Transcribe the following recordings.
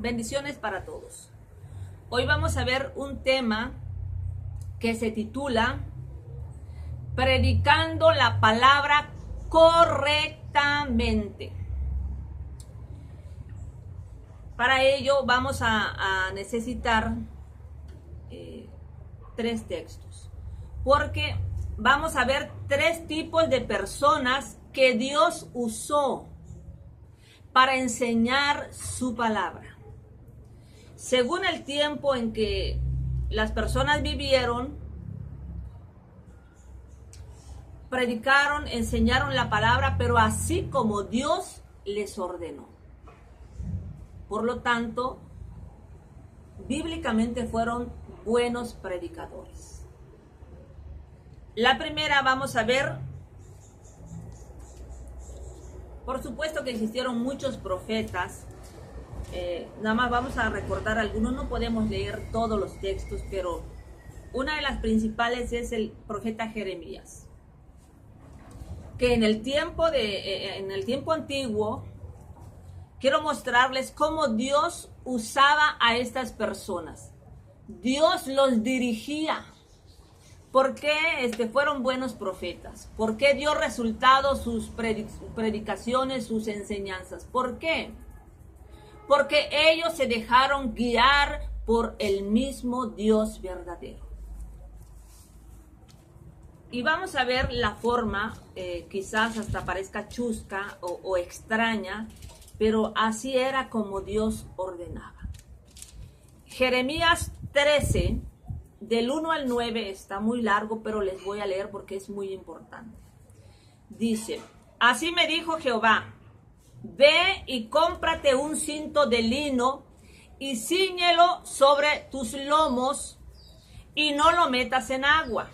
Bendiciones para todos. Hoy vamos a ver un tema que se titula Predicando la palabra correctamente. Para ello vamos a necesitar tres textos, porque vamos a ver tres tipos de personas que Dios usó para enseñar su palabra. Según el tiempo en que las personas vivieron, predicaron, enseñaron la palabra, pero así como Dios les ordenó. Por lo tanto, bíblicamente fueron buenos predicadores. La primera vamos a ver, por supuesto que existieron muchos profetas. Nada más vamos a recordar algunos, no podemos leer todos los textos, pero una de las principales es el profeta Jeremías, que en el tiempo antiguo, quiero mostrarles cómo Dios usaba a estas personas. Dios los dirigía. ¿Por qué fueron buenos profetas? ¿Por qué dio resultados sus predicaciones, sus enseñanzas? ¿Por qué? Porque ellos se dejaron guiar por el mismo Dios verdadero. Y vamos a ver la forma, quizás hasta parezca chusca o extraña, pero así era como Dios ordenaba. Jeremías 13, del 1 al 9, está muy largo, pero les voy a leer porque es muy importante. Dice, así me dijo Jehová, ve y cómprate un cinto de lino y cíñelo sobre tus lomos y no lo metas en agua.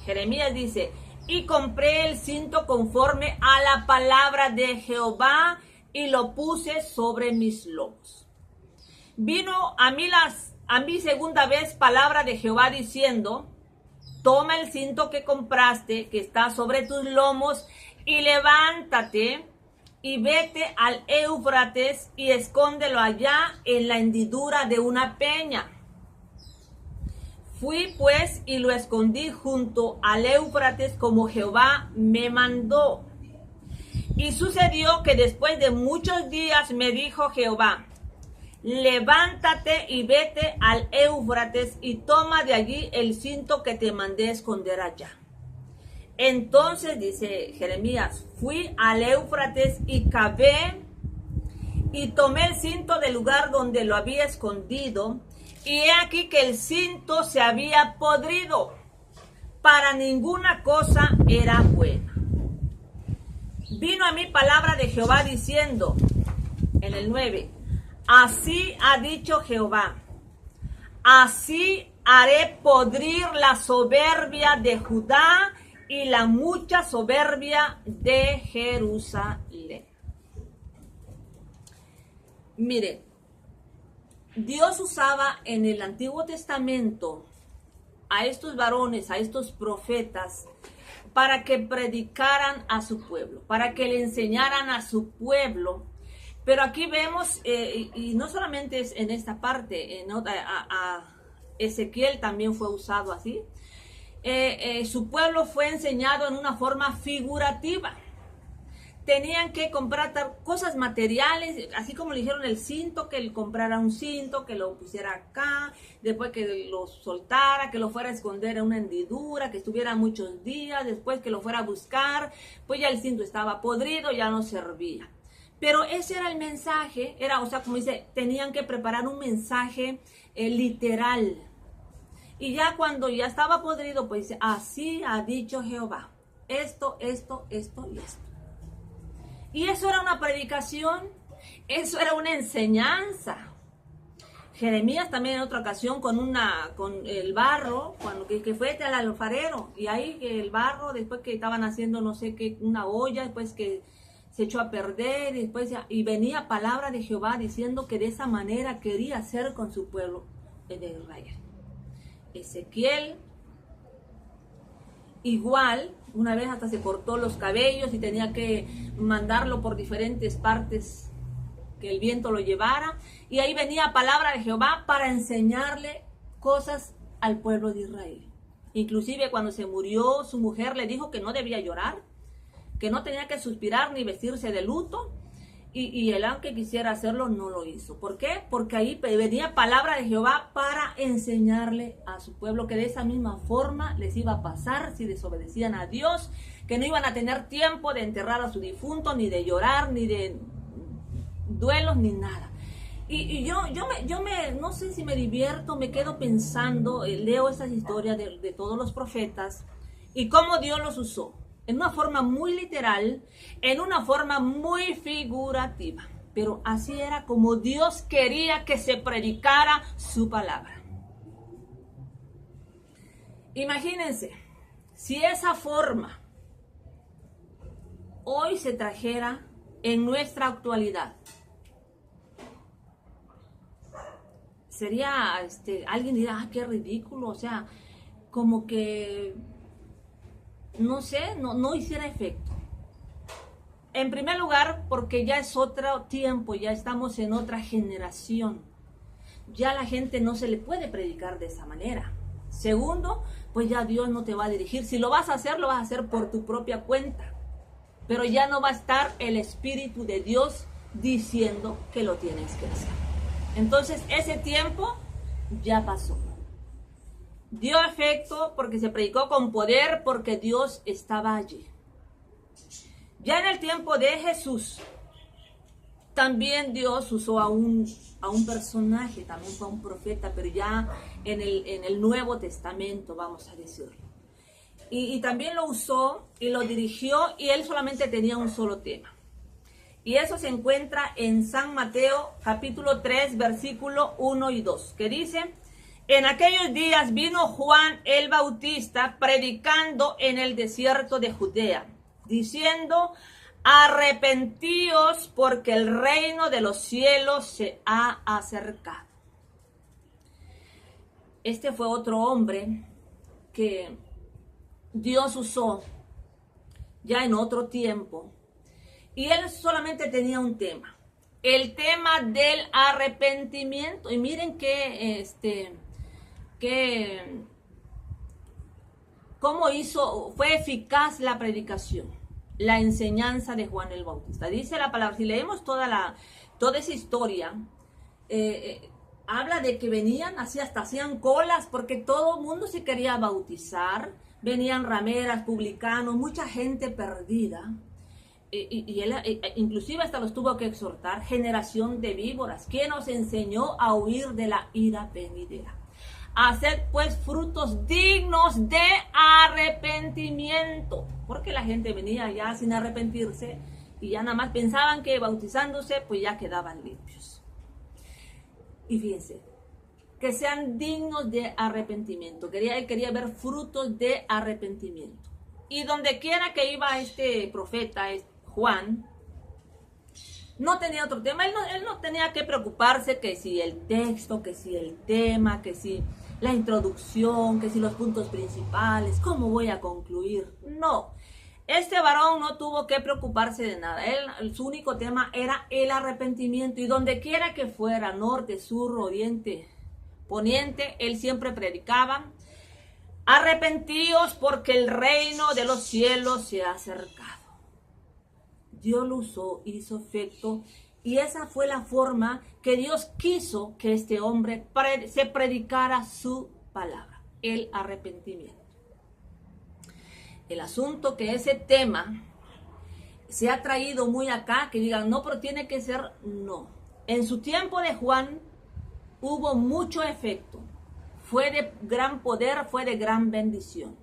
Jeremías dice, y compré el cinto conforme a la palabra de Jehová y lo puse sobre mis lomos. Vino a mí segunda vez palabra de Jehová diciendo, toma el cinto que compraste, que está sobre tus lomos, y levántate y vete al Éufrates y escóndelo allá en la hendidura de una peña. Fui pues y lo escondí junto al Éufrates como Jehová me mandó. Y sucedió que después de muchos días me dijo Jehová, levántate y vete al Éufrates y toma de allí el cinto que te mandé esconder allá. Entonces, dice Jeremías, fui al Éufrates y cavé y tomé el cinto del lugar donde lo había escondido, y he aquí que el cinto se había podrido, para ninguna cosa era buena. Vino a mí palabra de Jehová diciendo, en el 9, así ha dicho Jehová, así haré podrir la soberbia de Judá y la mucha soberbia de Jerusalén. Mire, Dios usaba en el Antiguo Testamento a estos varones, a estos profetas, para que predicaran a su pueblo, para que le enseñaran a su pueblo. Pero aquí vemos, y no solamente es en esta parte, a Ezequiel también fue usado así. Su pueblo fue enseñado en una forma figurativa. Tenían que comprar cosas materiales, así como le dijeron el cinto, que él comprara un cinto, que lo pusiera acá, después que lo soltara, que lo fuera a esconder en una hendidura, que estuviera muchos días, después que lo fuera a buscar, pues ya el cinto estaba podrido, ya no servía. Pero ese era el mensaje, como dice, tenían que preparar un mensaje literal. Y ya cuando ya estaba podrido, pues dice, así ha dicho Jehová, esto y esto. Y eso era una predicación, eso era una enseñanza. Jeremías también en otra ocasión con el barro, que fue al alfarero, y ahí el barro, después que estaban haciendo no sé qué, una olla, después que se echó a perder, y venía palabra de Jehová diciendo que de esa manera quería hacer con su pueblo de Israel. Ezequiel, igual, una vez hasta se cortó los cabellos y tenía que mandarlo por diferentes partes que el viento lo llevara, y ahí venía palabra de Jehová para enseñarle cosas al pueblo de Israel. Inclusive cuando se murió su mujer le dijo que no debía llorar, que no tenía que suspirar ni vestirse de luto, y él, aunque quisiera hacerlo, no lo hizo. ¿Por qué? Porque ahí venía palabra de Jehová para enseñarle a su pueblo que de esa misma forma les iba a pasar si desobedecían a Dios, que no iban a tener tiempo de enterrar a su difunto, ni de llorar, ni de duelos, ni nada. Y yo no sé si me divierto, me quedo pensando, leo esas historias de todos los profetas y cómo Dios los usó. En una forma muy literal, en una forma muy figurativa. Pero así era como Dios quería que se predicara su palabra. Imagínense, si esa forma hoy se trajera en nuestra actualidad. Sería, alguien dirá, ah, qué ridículo, o sea, como que, no sé, no hiciera efecto. En primer lugar, porque ya es otro tiempo, ya estamos en otra generación. Ya la gente no se le puede predicar de esa manera. Segundo, pues ya Dios no te va a dirigir. Si lo vas a hacer por tu propia cuenta. Pero ya no va a estar el Espíritu de Dios diciendo que lo tienes que hacer. Entonces, ese tiempo ya pasó. Dio efecto porque se predicó con poder, porque Dios estaba allí. Ya en el tiempo de Jesús, también Dios usó a un personaje, también fue un profeta, pero ya en el Nuevo Testamento, vamos a decirlo. Y también lo usó y lo dirigió, y él solamente tenía un solo tema. Y eso se encuentra en San Mateo, capítulo 3, versículo 1 y 2, que dice: en aquellos días vino Juan el Bautista predicando en el desierto de Judea, diciendo: arrepentíos porque el reino de los cielos se ha acercado. Este fue otro hombre que Dios usó ya en otro tiempo, y él solamente tenía un tema, el tema del arrepentimiento. Y miren cómo fue eficaz la predicación, la enseñanza de Juan el Bautista. Dice la palabra, si leemos toda esa historia, habla de que venían así, hasta hacían colas, porque todo el mundo se quería bautizar. Venían rameras, publicanos, mucha gente perdida. Y él inclusive hasta los tuvo que exhortar: generación de víboras, ¿quién nos enseñó a huir de la ira venidera? Haced pues frutos dignos de arrepentimiento. Porque la gente venía ya sin arrepentirse y ya nada más pensaban que bautizándose pues ya quedaban limpios. Y fíjense, que sean dignos de arrepentimiento. Él quería ver frutos de arrepentimiento. Y donde quiera que iba este profeta, Juan, no tenía otro tema. Él no tenía que preocuparse que si el texto, que si el tema, que si la introducción, que si los puntos principales, cómo voy a concluir. No, este varón no tuvo que preocuparse de nada. Su único tema era el arrepentimiento. Y donde quiera que fuera, norte, sur, oriente, poniente, él siempre predicaba: arrepentíos porque el reino de los cielos se ha acercado. Dios lo usó, hizo efecto, y esa fue la forma que Dios quiso que este hombre se predicara su palabra, el arrepentimiento. El asunto que ese tema se ha traído muy acá, que digan, no, pero tiene que ser, no. En su tiempo de Juan hubo mucho efecto, fue de gran poder, fue de gran bendición.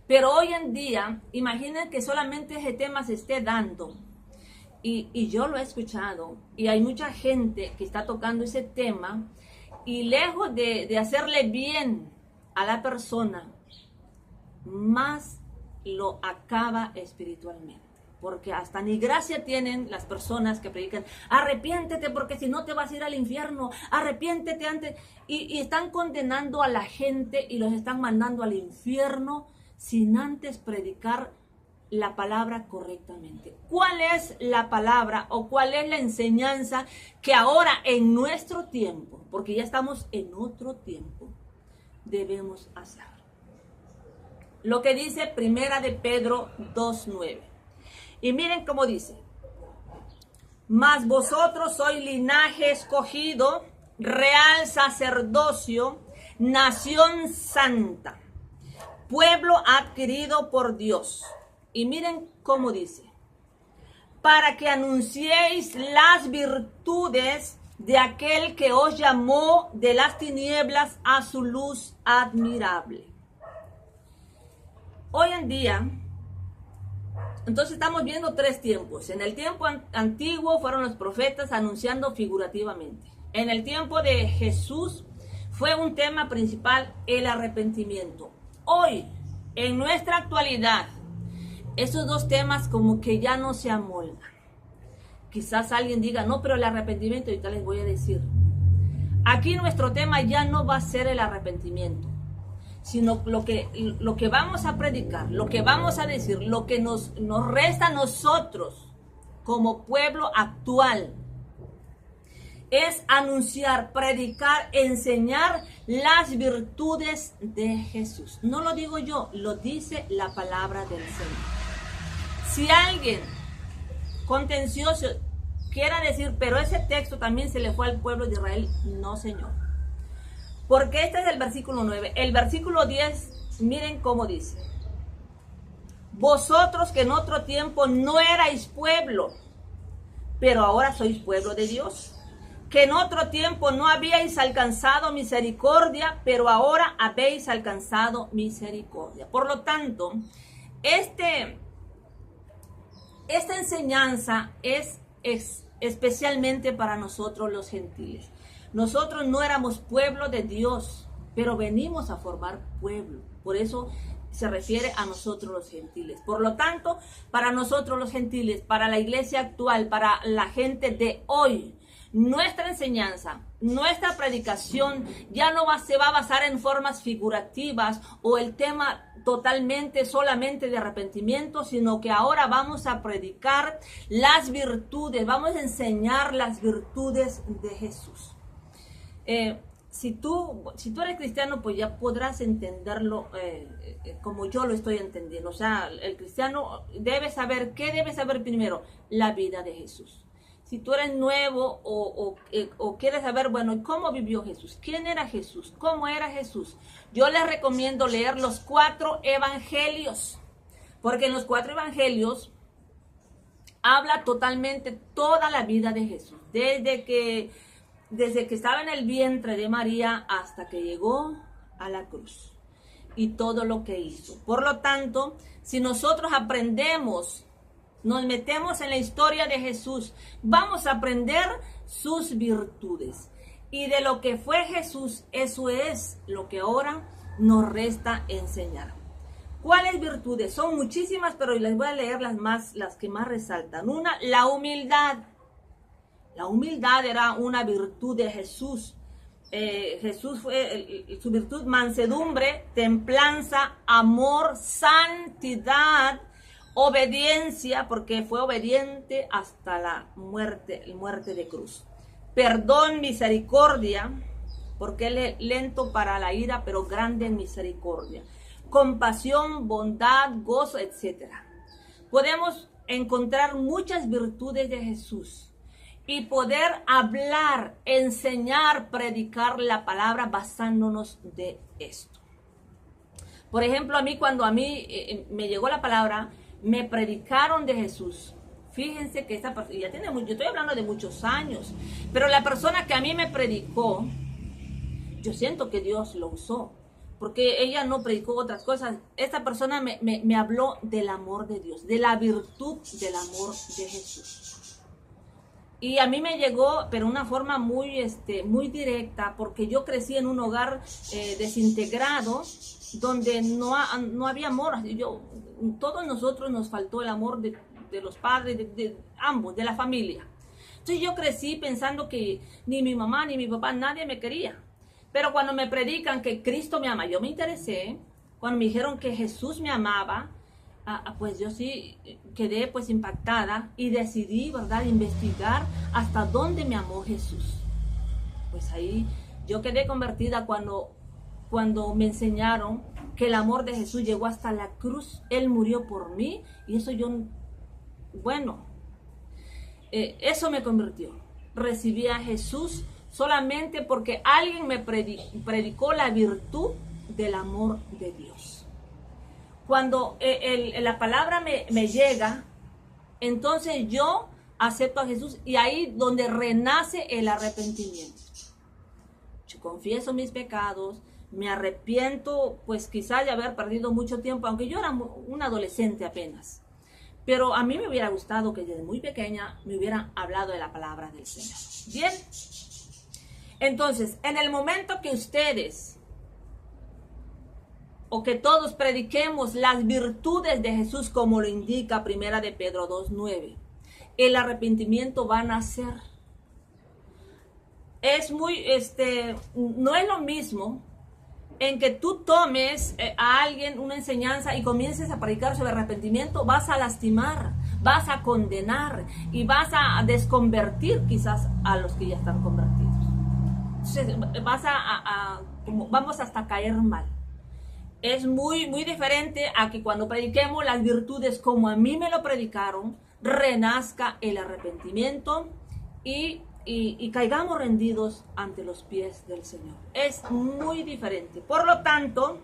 Pero hoy en día, imaginen que solamente ese tema se esté dando. Y yo lo he escuchado, y hay mucha gente que está tocando ese tema, y lejos de hacerle bien a la persona, más lo acaba espiritualmente. Porque hasta ni gracia tienen las personas que predican: arrepiéntete porque si no te vas a ir al infierno, arrepiéntete antes. Y están condenando a la gente y los están mandando al infierno sin antes predicar la palabra correctamente. ¿Cuál es la palabra o cuál es la enseñanza que ahora en nuestro tiempo, porque ya estamos en otro tiempo, debemos hacer? Lo que dice Primera de Pedro 2:9. Y miren cómo dice: mas vosotros sois linaje escogido, real sacerdocio, nación santa, pueblo adquirido por Dios. Y miren cómo dice: para que anunciéis las virtudes de aquel que os llamó de las tinieblas a su luz admirable. Hoy en día, entonces estamos viendo tres tiempos. En el tiempo antiguo fueron los profetas anunciando figurativamente. En el tiempo de Jesús fue un tema principal el arrepentimiento. Hoy, en nuestra actualidad, esos dos temas como que ya no se amoldan. Quizás alguien diga, no, pero el arrepentimiento, ahorita les voy a decir. Aquí nuestro tema ya no va a ser el arrepentimiento, sino lo que vamos a predicar, lo que vamos a decir, lo que nos resta a nosotros como pueblo actual, es anunciar, predicar, enseñar las virtudes de Jesús. No lo digo yo, lo dice la palabra del Señor. Si alguien contencioso quiera decir, pero ese texto también se le fue al pueblo de Israel, no, Señor. Porque este es el versículo 9. El versículo 10, miren cómo dice: vosotros que en otro tiempo no erais pueblo, pero ahora sois pueblo de Dios. Que en otro tiempo no habíais alcanzado misericordia, pero ahora habéis alcanzado misericordia. Por lo tanto, esta enseñanza es especialmente para nosotros los gentiles. Nosotros no éramos pueblo de Dios, pero venimos a formar pueblo. Por eso se refiere a nosotros los gentiles. Por lo tanto, para nosotros los gentiles, para la iglesia actual, para la gente de hoy, nuestra enseñanza, nuestra predicación ya no se va a basar en formas figurativas o el tema totalmente solamente de arrepentimiento, sino que ahora vamos a predicar las virtudes, vamos a enseñar las virtudes de Jesús. Si tú eres cristiano, pues ya podrás entenderlo como yo lo estoy entendiendo. O sea, el cristiano debe saber, ¿qué debe saber primero? La vida de Jesús. Si tú eres nuevo o quieres saber, bueno, ¿cómo vivió Jesús? ¿Quién era Jesús? ¿Cómo era Jesús? Yo les recomiendo leer los 4 evangelios, porque en los 4 evangelios habla totalmente toda la vida de Jesús, desde que estaba en el vientre de María hasta que llegó a la cruz y todo lo que hizo. Por lo tanto, si nosotros aprendemos, nos metemos en la historia de Jesús, vamos a aprender sus virtudes. Y de lo que fue Jesús, eso es lo que ahora nos resta enseñar. ¿Cuáles virtudes? Son muchísimas, pero les voy a leer las que más resaltan. Una, la humildad. La humildad era una virtud de Jesús. Jesús fue su virtud: mansedumbre, templanza, amor, santidad, obediencia, porque fue obediente hasta la muerte de cruz. Perdón, misericordia, porque él es lento para la ira, pero grande en misericordia. Compasión, bondad, gozo, etc. Podemos encontrar muchas virtudes de Jesús y poder hablar, enseñar, predicar la palabra basándonos de esto. Por ejemplo, cuando a mí me llegó la palabra, me predicaron de Jesús. Fíjense que esta persona, ya tiene mucho, yo estoy hablando de muchos años, pero la persona que a mí me predicó, yo siento que Dios lo usó, porque ella no predicó otras cosas. Esta persona me habló del amor de Dios, de la virtud del amor de Jesús. Y a mí me llegó, pero de una forma muy directa, porque yo crecí en un hogar desintegrado, donde no había amor. Todos nosotros nos faltó el amor de los padres, de ambos, de la familia. Entonces yo crecí pensando que ni mi mamá ni mi papá, nadie me quería. Pero cuando me predican que Cristo me ama, yo me interesé. Cuando me dijeron que Jesús me amaba, pues yo sí quedé pues impactada y decidí, ¿verdad?, investigar hasta dónde me amó Jesús. Pues ahí yo quedé convertida cuando me enseñaron que el amor de Jesús llegó hasta la cruz. Él murió por mí y eso eso me convirtió. Recibí a Jesús solamente porque alguien me predicó la virtud del amor de Dios. Cuando la palabra me llega, entonces yo acepto a Jesús y ahí donde renace el arrepentimiento. Yo confieso mis pecados, me arrepiento pues quizás de haber perdido mucho tiempo, aunque yo era un adolescente apenas. Pero a mí me hubiera gustado que desde muy pequeña me hubieran hablado de la palabra del Señor. Bien, entonces en el momento que ustedes o que todos prediquemos las virtudes de Jesús como lo indica 1 de Pedro 2:9, el arrepentimiento va a nacer. Es no es lo mismo en que tú tomes a alguien una enseñanza y comiences a predicar sobre arrepentimiento. Vas a lastimar, vas a condenar y vas a desconvertir quizás a los que ya están convertidos. Entonces vamos hasta caer mal. Es muy diferente a que cuando prediquemos las virtudes como a mí me lo predicaron, renazca el arrepentimiento y caigamos rendidos ante los pies del Señor. Es muy diferente. Por lo tanto,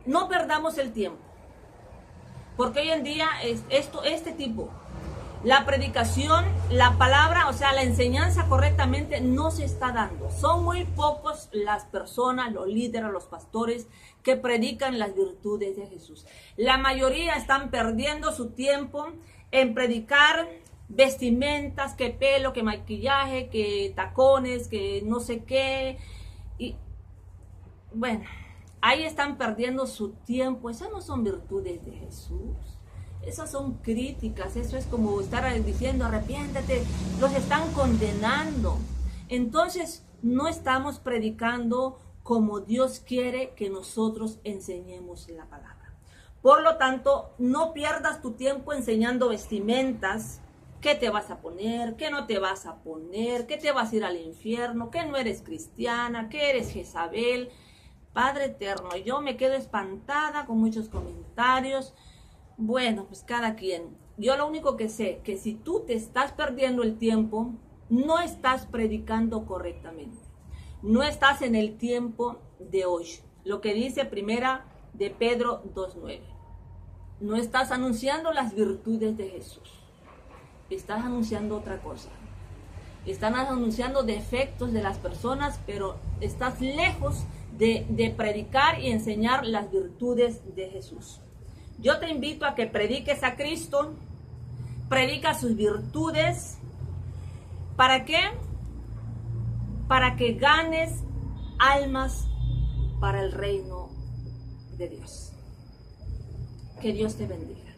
no perdamos el tiempo, porque hoy en día la predicación, la palabra, o sea, la enseñanza correctamente no se está dando. Son muy pocos las personas, los líderes, los pastores que predican las virtudes de Jesús. La mayoría están perdiendo su tiempo en predicar vestimentas, que pelo, que maquillaje, que tacones, que no sé qué. Y bueno, ahí están perdiendo su tiempo. Esas no son virtudes de Jesús. Esas son críticas. Eso es como estar diciendo arrepiéntete. Los están condenando. Entonces no estamos predicando como Dios quiere que nosotros enseñemos la palabra. Por lo tanto, no pierdas tu tiempo enseñando vestimentas, qué te vas a poner, qué no te vas a poner, qué te vas a ir al infierno, que no eres cristiana, que eres Jezabel. Padre eterno, yo me quedo espantada con muchos comentarios. Bueno, pues cada quien. Yo lo único que sé, que si tú te estás perdiendo el tiempo, no estás predicando correctamente. No estás en el tiempo de hoy. Lo que dice 1 de Pedro 2:9. No estás anunciando las virtudes de Jesús. Estás anunciando otra cosa. Están anunciando defectos de las personas, pero estás lejos de predicar y enseñar las virtudes de Jesús. Yo te invito a que prediques a Cristo, predica sus virtudes. ¿Para qué? Para que ganes almas para el reino de Dios. Que Dios te bendiga.